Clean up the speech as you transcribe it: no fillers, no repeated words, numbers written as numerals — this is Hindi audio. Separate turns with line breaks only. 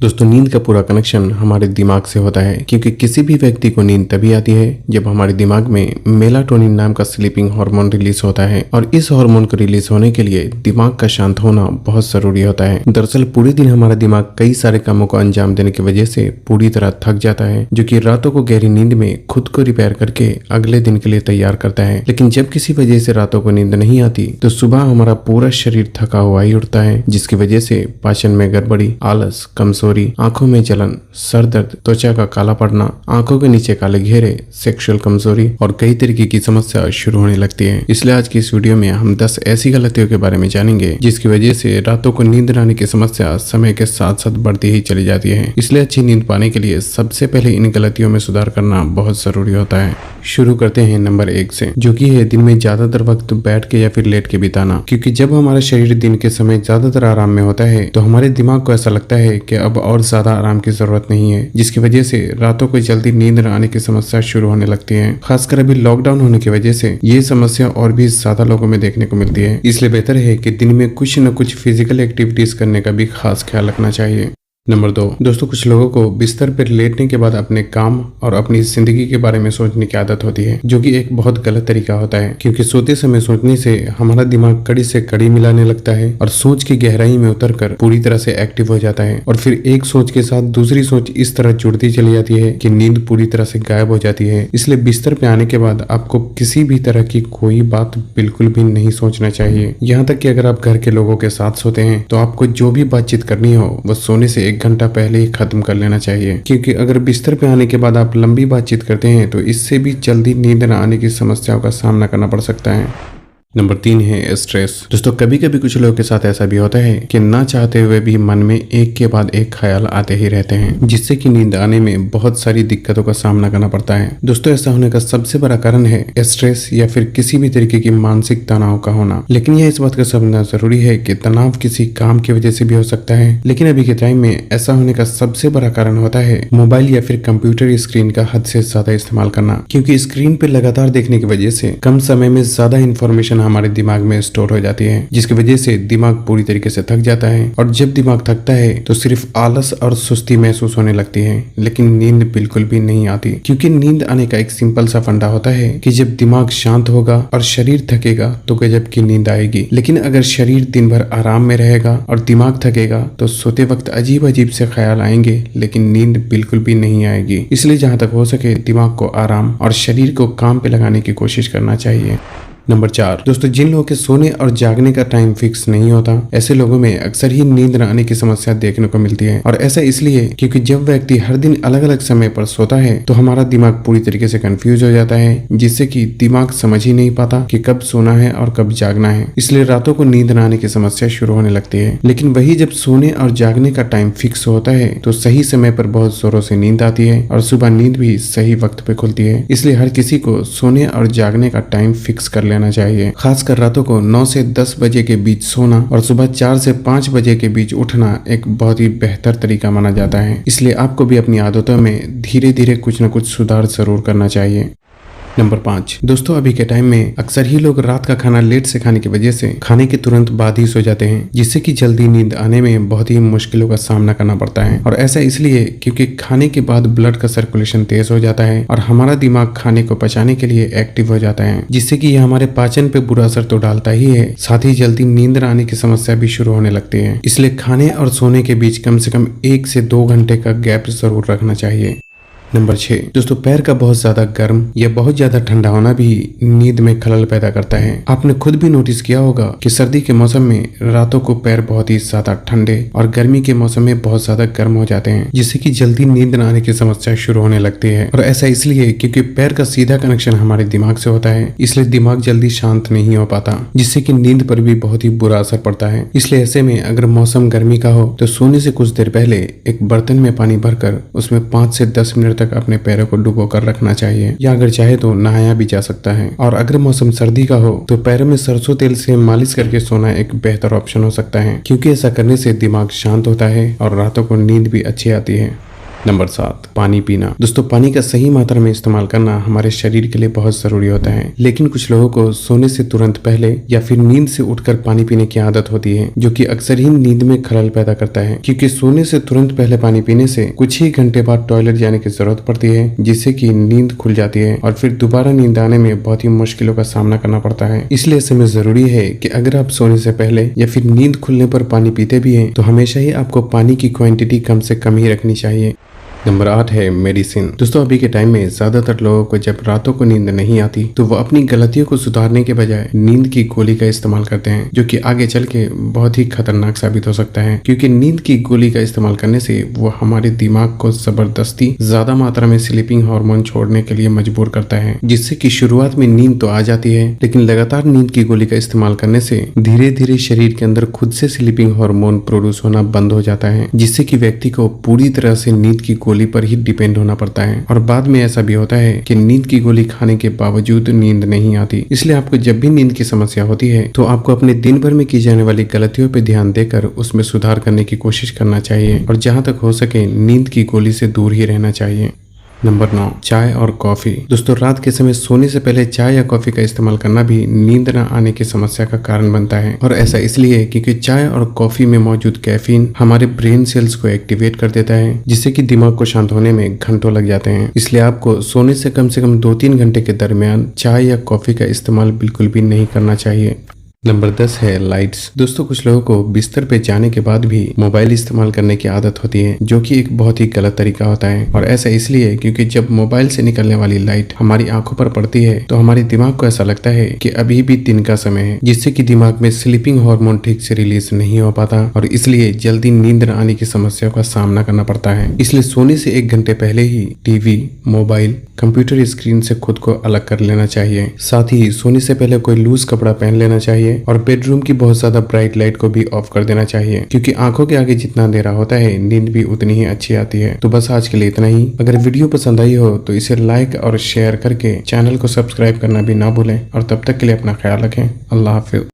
दोस्तों नींद का पूरा कनेक्शन हमारे दिमाग से होता है क्योंकि किसी भी व्यक्ति को नींद तभी आती है जब हमारे दिमाग में मेलाटोनिन नाम का स्लीपिंग हार्मोन रिलीज होता है और इस हार्मोन को रिलीज होने के लिए दिमाग का शांत होना बहुत जरूरी होता है। दरअसल पूरे दिन हमारा दिमाग कई सारे कामों को अंजाम देने की वजह से पूरी तरह थक जाता है, जो कि रातों को गहरी नींद में खुद को रिपेयर करके अगले दिन के लिए तैयार करता है। लेकिन जब किसी वजह से रातों को नींद नहीं आती तो सुबह हमारा पूरा शरीर थका हुआ ही उठता है, जिसकी वजह से पाचन में गड़बड़ी, आलस, कमजोरी, आंखों में जलन, सर दर्द, त्वचा का काला पड़ना, आंखों के नीचे काले घेरे, सेक्सुअल कमजोरी और कई तरीके की समस्या शुरू होने लगती है। इसलिए आज की इस वीडियो में हम 10 ऐसी गलतियों के बारे में जानेंगे जिसकी वजह से रातों को नींद न आने की समस्या समय के साथ साथ बढ़ती ही चली जाती है। इसलिए अच्छी नींद पाने के लिए सबसे पहले इन गलतियों में सुधार करना बहुत जरूरी होता है। शुरू करते हैं नंबर 1 से, जो कि है दिन में ज्यादातर वक्त बैठ के या फिर लेट के बिताना। क्योंकि जब हमारा शरीर दिन के समय ज्यादातर आराम में होता है तो हमारे दिमाग को ऐसा लगता है कि अब और ज्यादा आराम की जरूरत नहीं है, जिसकी वजह से रातों को जल्दी नींद न आने की समस्या शुरू होने लगती है। खासकर अभी लॉकडाउन होने की वजह से ये समस्या और भी ज्यादा लोगों में देखने को मिलती है। इसलिए बेहतर है कि दिन में कुछ न कुछ फिजिकल एक्टिविटीज करने का भी खास ख्याल रखना चाहिए। नंबर 2, दोस्तों कुछ लोगों को बिस्तर पर लेटने के बाद अपने काम और अपनी जिंदगी के बारे में सोचने की आदत होती है, जो कि एक बहुत गलत तरीका होता है। क्योंकि सोते समय सोचने से हमारा दिमाग कड़ी से कड़ी मिलाने लगता है और सोच की गहराई में उतरकर पूरी तरह से एक्टिव हो जाता है और फिर एक सोच के साथ दूसरी सोच इस तरह जुड़ती चली जाती है कि नींद पूरी तरह से गायब हो जाती है। इसलिए बिस्तर पे आने के बाद आपको किसी भी तरह की कोई बात बिल्कुल भी नहीं सोचना चाहिए। यहाँ तक कि अगर आप घर के लोगों के साथ सोते हैं तो आपको जो भी बातचीत करनी हो वो सोने से 1 घंटा पहले ही खत्म कर लेना चाहिए। क्योंकि अगर बिस्तर पे आने के बाद आप लंबी बातचीत करते हैं तो इससे भी जल्दी नींद न आने की समस्याओं का सामना करना पड़ सकता है। नंबर 3 है स्ट्रेस। दोस्तों कभी कभी कुछ लोगों के साथ ऐसा भी होता है कि ना चाहते हुए भी मन में एक के बाद एक ख्याल आते ही रहते हैं, जिससे कि नींद आने में बहुत सारी दिक्कतों का सामना करना पड़ता है। दोस्तों ऐसा होने का सबसे बड़ा कारण है स्ट्रेस या फिर किसी भी तरीके की मानसिक तनाव का होना। लेकिन यह इस बात का समझना जरूरी है कि तनाव किसी काम की वजह से भी हो सकता है, लेकिन अभी के टाइम में ऐसा होने का सबसे बड़ा कारण होता है मोबाइल या फिर कंप्यूटर स्क्रीन का हद से ज्यादा इस्तेमाल करना। क्योंकि स्क्रीन पे लगातार देखने की वजह से कम समय में ज्यादा इन्फॉर्मेशन हमारे दिमाग में स्टोर हो जाती है, जिसकी वजह से दिमाग पूरी तरीके से थक जाता है और जब दिमाग थकता है तो सिर्फ आलस और सुस्ती महसूस होने लगती है, लेकिन नींद बिल्कुल भी नहीं आती। क्योंकि नींद आने का एक सिंपल सा फंडा होता है कि जब दिमाग शांत होगा और शरीर थकेगा तो गजब की नींद आएगी। लेकिन अगर शरीर दिन भर आराम में रहेगा और दिमाग थकेगा तो सोते वक्त अजीब अजीब से ख्याल आएंगे, लेकिन नींद बिल्कुल भी नहीं आएगी। इसलिए जहां तक हो सके दिमाग को आराम और शरीर को काम पे लगाने की कोशिश करना चाहिए। नंबर 4, दोस्तों जिन लोगों के सोने और जागने का टाइम फिक्स नहीं होता, ऐसे लोगों में अक्सर ही नींद न आने की समस्या देखने को मिलती है। और ऐसा इसलिए क्योंकि जब व्यक्ति हर दिन अलग अलग समय पर सोता है तो हमारा दिमाग पूरी तरीके से कंफ्यूज हो जाता है, जिससे कि दिमाग समझ ही नहीं पाता कि कब सोना है और कब जागना है। इसलिए रातों को नींद न आने की समस्या शुरू होने लगती है। लेकिन वही जब सोने और जागने का टाइम फिक्स होता है तो सही समय पर बहुत जोरों से नींद आती है और सुबह नींद भी सही वक्त पे खुलती है। इसलिए हर किसी को सोने और जागने का टाइम फिक्स कर लेना चाहिए। खासकर रातों को 9 से 10 बजे के बीच सोना और सुबह 4 से 5 बजे के बीच उठना एक बहुत ही बेहतर तरीका माना जाता है। इसलिए आपको भी अपनी आदतों में धीरे धीरे कुछ न कुछ सुधार जरूर करना चाहिए। नंबर 5, दोस्तों अभी के टाइम में अक्सर ही लोग रात का खाना लेट से खाने की वजह से खाने के तुरंत बाद ही सो जाते हैं, जिससे कि जल्दी नींद आने में बहुत ही मुश्किलों का सामना करना पड़ता है। और ऐसा इसलिए क्योंकि खाने के बाद ब्लड का सर्कुलेशन तेज हो जाता है और हमारा दिमाग खाने को पचाने के लिए एक्टिव हो जाता है, जिससे कि यह हमारे पाचन पे बुरा असर तो डालता ही है, साथ ही जल्दी नींद न आने की समस्या भी शुरू होने लगती है। इसलिए खाने और सोने के बीच कम से कम 1 से 2 घंटे का गैप जरूर रखना चाहिए। नंबर 6, दोस्तों पैर का बहुत ज्यादा गर्म या बहुत ज्यादा ठंडा होना भी नींद में खलल पैदा करता है। आपने खुद भी नोटिस किया होगा कि सर्दी के मौसम में रातों को पैर बहुत ही ज्यादा ठंडे और गर्मी के मौसम में बहुत ज्यादा गर्म हो जाते हैं, जिससे कि जल्दी नींद न आने की समस्या शुरू होने लगती है। और ऐसा इसलिए क्योंकि पैर का सीधा कनेक्शन हमारे दिमाग से होता है, इसलिए दिमाग जल्दी शांत नहीं हो पाता, जिससे कि नींद पर भी बहुत ही बुरा असर पड़ता है। इसलिए ऐसे में अगर मौसम गर्मी का हो तो सोने से कुछ देर पहले एक बर्तन में पानी भरकर उसमें 5 से 10 मिनट तक अपने पैरों को डुबो कर रखना चाहिए, या अगर चाहे तो नहाया भी जा सकता है। और अगर मौसम सर्दी का हो तो पैरों में सरसों तेल से मालिश करके सोना एक बेहतर ऑप्शन हो सकता है, क्योंकि ऐसा करने से दिमाग शांत होता है और रातों को नींद भी अच्छी आती है। नंबर 7, पानी पीना। दोस्तों पानी का सही मात्रा में इस्तेमाल करना हमारे शरीर के लिए बहुत जरूरी होता है, लेकिन कुछ लोगों को सोने से तुरंत पहले या फिर नींद से उठकर पानी पीने की आदत होती है, जो कि अक्सर ही नींद में खलल पैदा करता है, क्योंकि सोने से तुरंत पहले पानी पीने से कुछ ही घंटे बाद टॉयलेट जाने की जरूरत पड़ती है, जिससे कि नींद खुल जाती है और फिर दोबारा नींद आने में बहुत ही मुश्किलों का सामना करना पड़ता है। इसलिए ऐसे में जरूरी है कि अगर आप सोने से पहले या फिर नींद खुलने पर पानी पीते भी हैं तो हमेशा ही आपको पानी की क्वांटिटी कम से कम ही रखनी चाहिए। नंबर 8 है मेडिसिन। दोस्तों अभी के टाइम में ज्यादातर लोगों को जब रातों को नींद नहीं आती तो वो अपनी गलतियों को सुधारने के बजाय नींद की गोली का इस्तेमाल करते हैं, जो कि आगे चल के बहुत ही खतरनाक साबित हो सकता है, क्योंकि नींद की गोली का इस्तेमाल करने से वो हमारे दिमाग को जबरदस्ती ज्यादा मात्रा में स्लीपिंग हार्मोन छोड़ने के लिए मजबूर करता है, जिससे कि शुरुआत में नींद तो आ जाती है, लेकिन लगातार नींद की गोली का इस्तेमाल करने से धीरे धीरे शरीर के अंदर खुद से स्लीपिंग हार्मोन प्रोड्यूस होना बंद हो जाता है, जिससे कि व्यक्ति को पूरी तरह से नींद की गोली पर ही डिपेंड होना पड़ता है। और बाद में ऐसा भी होता है कि नींद की गोली खाने के बावजूद नींद नहीं आती। इसलिए आपको जब भी नींद की समस्या होती है तो आपको अपने दिन भर में की जाने वाली गलतियों पर ध्यान देकर उसमें सुधार करने की कोशिश करना चाहिए और जहां तक हो सके नींद की गोली से दूर ही रहना चाहिए। नंबर 9, चाय और कॉफी। दोस्तों रात के समय सोने से पहले चाय या कॉफी का इस्तेमाल करना भी नींद न आने की समस्या का कारण बनता है, और ऐसा इसलिए क्योंकि चाय और कॉफी में मौजूद कैफीन हमारे ब्रेन सेल्स को एक्टिवेट कर देता है, जिससे कि दिमाग को शांत होने में घंटों लग जाते हैं। इसलिए आपको सोने से कम 2-3 घंटे के दरमियान चाय या कॉफी का इस्तेमाल बिल्कुल भी नहीं करना चाहिए। नंबर 10 है लाइट्स। दोस्तों कुछ लोगों को बिस्तर पे जाने के बाद भी मोबाइल इस्तेमाल करने की आदत होती है, जो कि एक बहुत ही गलत तरीका होता है, और ऐसा इसलिए क्योंकि जब मोबाइल से निकलने वाली लाइट हमारी आंखों पर पड़ती है तो हमारे दिमाग को ऐसा लगता है कि अभी भी दिन का समय है, जिससे कि दिमाग में स्लीपिंग हार्मोन ठीक से रिलीज नहीं हो पाता और इसलिए जल्दी नींद न आने की समस्या का सामना करना पड़ता है। इसलिए सोने से 1 घंटे पहले ही टीवी, मोबाइल, कंप्यूटर स्क्रीन से खुद को अलग कर लेना चाहिए। साथ ही सोने से पहले कोई लूज कपड़ा पहन लेना चाहिए और बेडरूम की बहुत ज्यादा ब्राइट लाइट को भी ऑफ कर देना चाहिए, क्योंकि आंखों के आगे जितना अंधेरा होता है नींद भी उतनी ही अच्छी आती है। तो बस आज के लिए इतना ही। अगर वीडियो पसंद आई हो तो इसे लाइक और शेयर करके चैनल को सब्सक्राइब करना भी ना भूलें, और तब तक के लिए अपना ख्याल रखें। अल्लाह हाफिज।